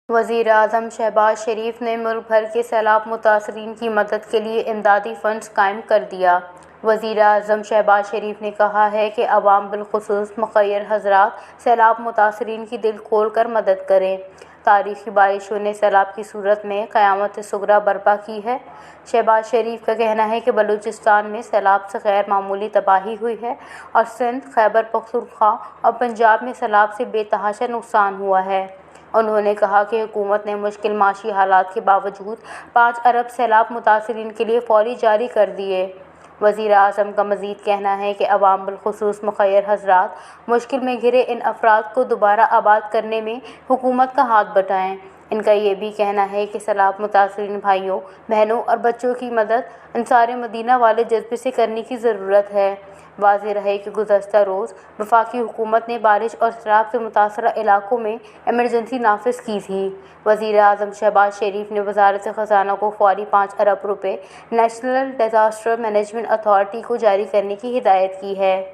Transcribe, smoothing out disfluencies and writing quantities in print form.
وزیر اعظم شہباز شریف نے ملک بھر کے سیلاب متاثرین کی مدد کے لیے امدادی فنڈز قائم کر دیا۔ وزیر اعظم شہباز شریف نے کہا ہے کہ عوام بالخصوص مخیر حضرات سیلاب متاثرین کی دل کھول کر مدد کریں۔ تاریخی بارشوں نے سیلاب کی صورت میں قیامت صغریٰ برپا کی ہے۔ شہباز شریف کا کہنا ہے کہ بلوچستان میں سیلاب سے غیر معمولی تباہی ہوئی ہے اور سندھ، خیبر پختونخوا اور پنجاب میں سیلاب سے بے تحاشا نقصان ہوا ہے۔ انہوں نے کہا کہ حکومت نے مشکل معاشی حالات کے باوجود 5 ارب سیلاب متاثرین کے لیے فوری جاری کر دیے۔ وزیر اعظم کا مزید کہنا ہے کہ عوام بالخصوص مخیر حضرات مشکل میں گھرے ان افراد کو دوبارہ آباد کرنے میں حکومت کا ہاتھ بٹائیں۔ ان کا یہ بھی کہنا ہے کہ سیلاب متاثرین بھائیوں، بہنوں اور بچوں کی مدد انصار مدینہ والے جذبے سے کرنے کی ضرورت ہے۔ واضح رہے کہ گزشتہ روز وفاقی حکومت نے بارش اور سیلاب سے متاثرہ علاقوں میں ایمرجنسی نافذ کی تھی۔ وزیر اعظم شہباز شریف نے وزارت خزانہ کو فوری 5 ارب روپے نیشنل ڈیزاسٹر مینجمنٹ اتھارٹی کو جاری کرنے کی ہدایت کی ہے۔